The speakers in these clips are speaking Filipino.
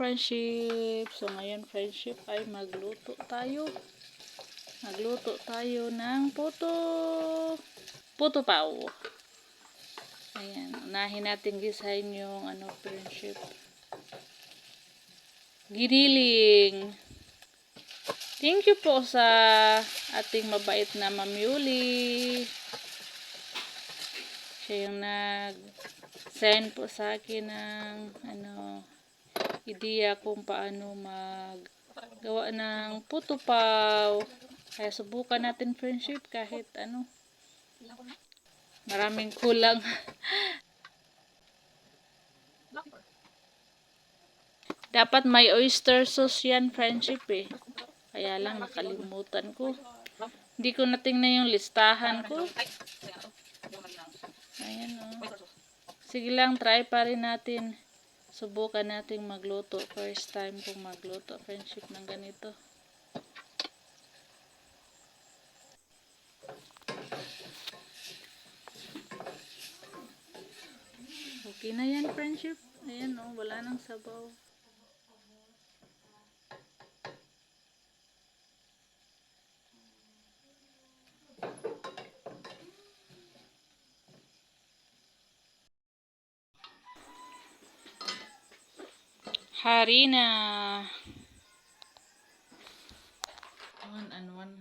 friendship. So, ngayon, friendship, ay magluto tayo. Magluto tayo ng puto pao. Ayan. Unahin natin gisahin yung friendship. Giniling. Thank you po sa ating mabait na Ma'am Yuli. Siya yung nag-send po sa akin ng ideya kung paano maggawa ng puto pao. Kaya subukan natin friendship kahit maraming kulang. Dapat may oyster sauce yan friendship eh. Kaya lang nakalimutan ko. Hindi ko natingnan yung listahan ko. Ayan o. Sige lang, try pa rin natin. Subukan natin magluto. First time kong magluto friendship ng ganito. Okay na yan friendship. Ayan o, wala nang sabaw. Harina. 1 and 1/2.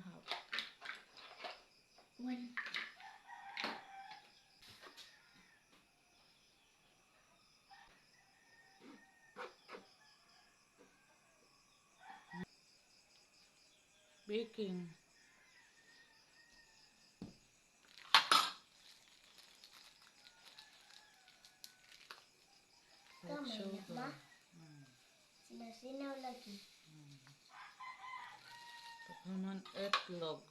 1. Baking. Kamay na, Sugar. ma. Sinasinaw lagi. Naman etlog.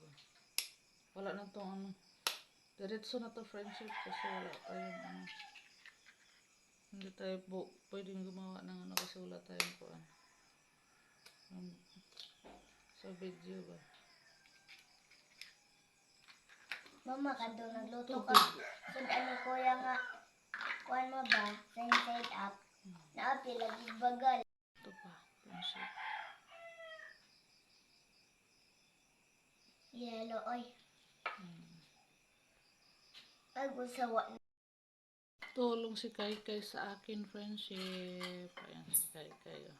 Wala na tong diretso na to friendship kasi wala tayong hindi tayo pwedeng gumawa ng kasi wala tayong kuan. Sa video ba? Mama, kanto nagluto ka. Sundan ni kuya nga. Kuan mo ba? Side up. Naapi lagi bagal. Ito pa, friendship. Yellow, oy. Ay, gusawa. Tulong si Kai sa akin, friendship. Ayan si Kai. Oh.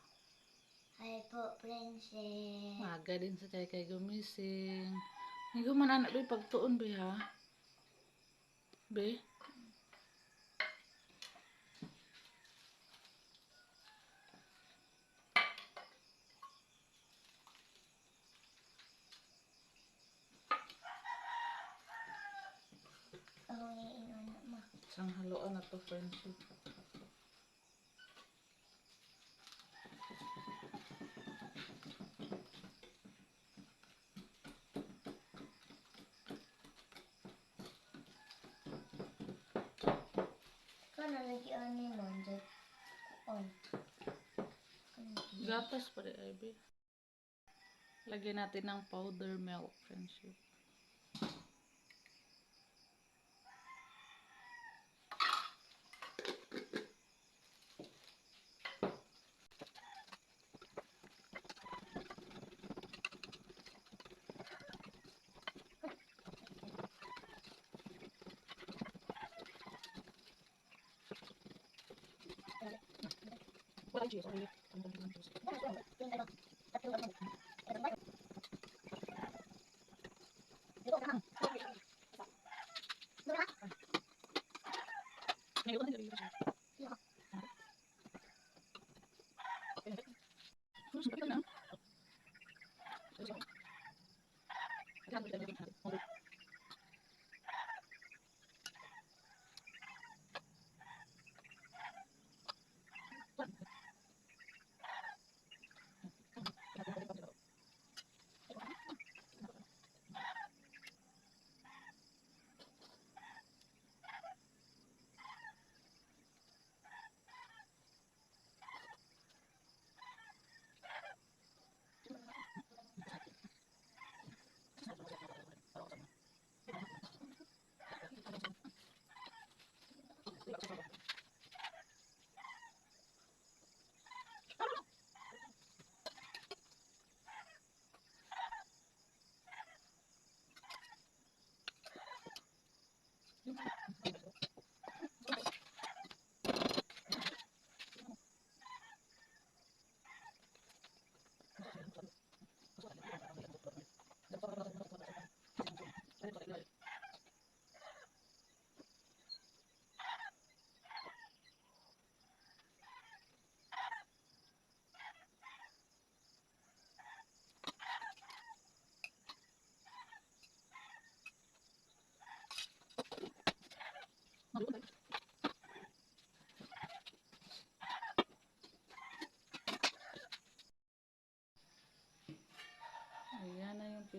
Hi po, friendship. Maga din si Kai gumising. Hindi ko man anak, be, pagtuon, be, ha? Be? Ako ngayon, ma. Isang haluan na to, friendship. Kana lagi ani mo, dyan. On. Gatas pa rin, ay, be. Lagyan natin ng powder milk, friendship.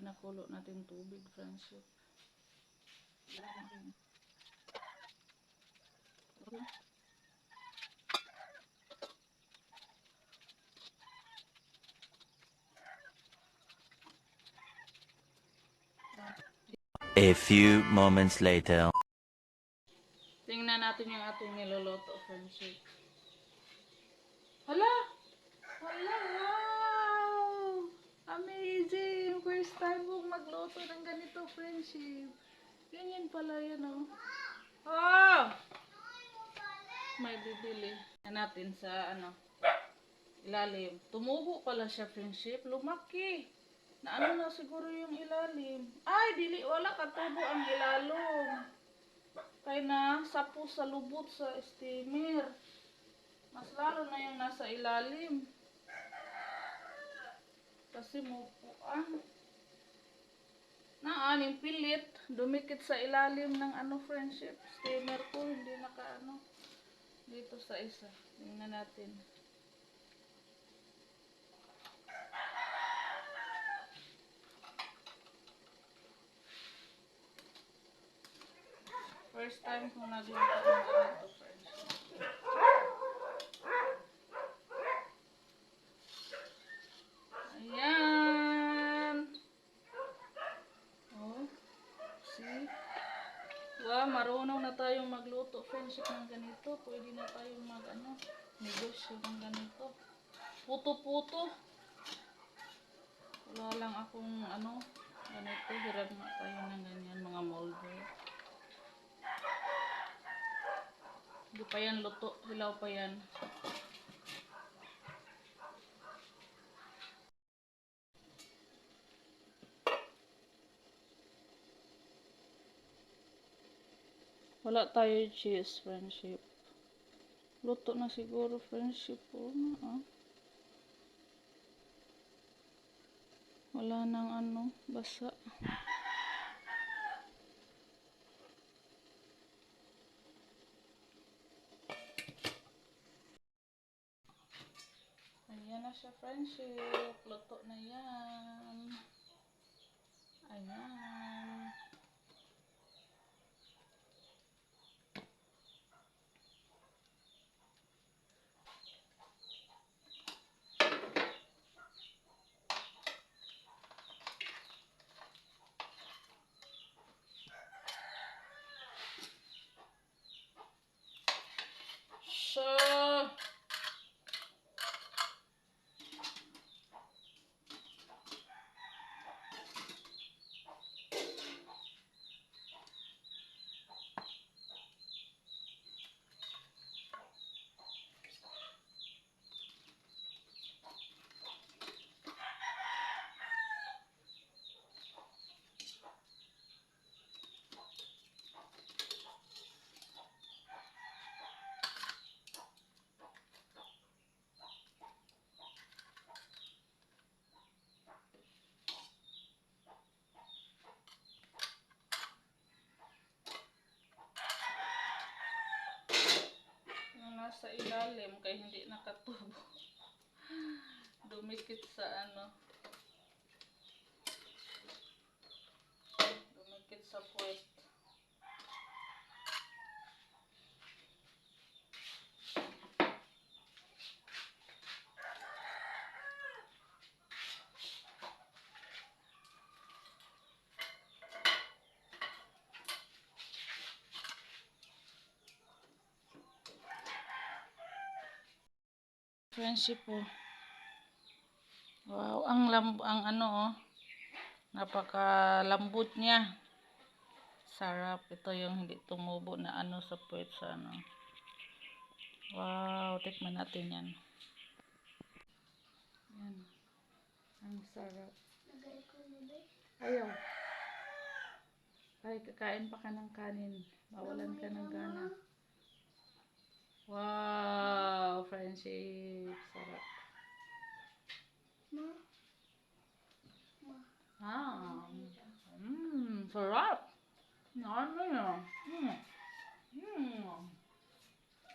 pinakulo natin tubig, friendship. A few moments later. Tingnan natin yung ating niloloto, friendship. Hala! Hala, wow! Amazing! First time kong magluto ng ganito, friendship. Ganyan pala yan, oh. Oh! May bibili. Yan natin sa, ilalim. Tumubo pala siya, friendship. Lumaki. Na na siguro yung ilalim. Ay, dili, wala katubo ang ilalom. Kaya na, sapo sa lubot sa steamer. Mas lalo na yung nasa ilalim. Kasi mupuan. Naaning pilit. Dumikit sa ilalim ng friendship. Steamer ko, hindi naka dito sa isa. Tingnan natin. First time kong nagluto ng ganito, friendship. Ayan. Oh, see? Wow, marunong na tayong magluto, friendship, ng ganito. Pwede na tayong negosyo ng ganito. Puto-puto. Wala lang akong ganito. Hirap na tayo ng ganyan, mga molder. Hindi pa yan luto. Hilaw pa yan. Wala tayo cheese, friendship. Luto na siguro, friendship. Wala nang basa. Ayan na siya, friendship. Luto na yan. Ayan. So, yung nasa ilalim kaya hindi nakatubo. Dumikit sa dumikit sa puwet. Friendship po. Wow, napakalambot niya. Sarap. Ito yung hindi tumubo na sa puwet sa Wow, tikman natin yan. Yan. Ang sarap. Ayaw. Ay, kakain pa ka ng kanin. Mawalan ka ng gana. Wow, friendship. Sarap. Sarap.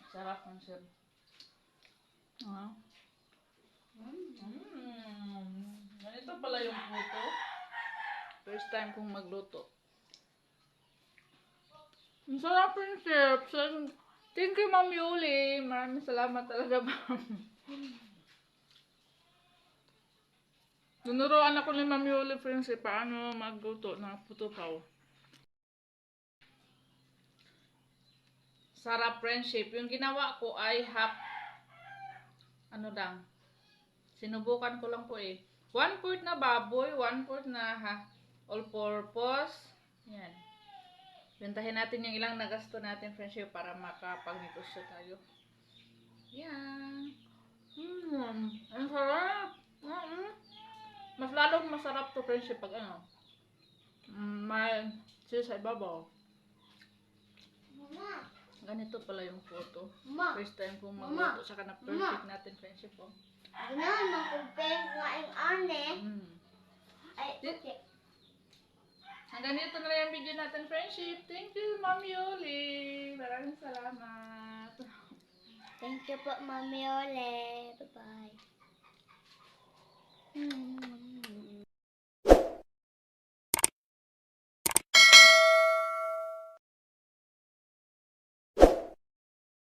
Sarap, friendship. Ganito pala yung puto. First time kong magluto. Ang sarap friendship. Thank you, Ma'am Yuli. Maraming salamat talaga, Ma'am. Nunuroan ako ni Ma'am Yuli, friendship, paano magluto ng putukaw. Sarap, friendship. Yung ginawa ko ay sinubukan ko lang po eh. 1/4 na baboy, 1/4 na all-purpose. Yan. Bentahin natin yung ilang nagasto natin, friendship, para makapag-negosyo tayo. Yan. Ang sarap. Mas lalong masarap to, friendship, pag may cheese sa ibabaw. Mama. Ganito pala yung photo. Mama. First time kong Mama. magluto, saka na perfect natin, friendship, oh. Ganahan man kong pen nga ang ane. Ay, Di- okay. Hanggang dito na lang yung video natin, friendship. Thank you, Ma'am Yuli. Maraming salamat. Thank you po, Mami Ole. Bye-bye.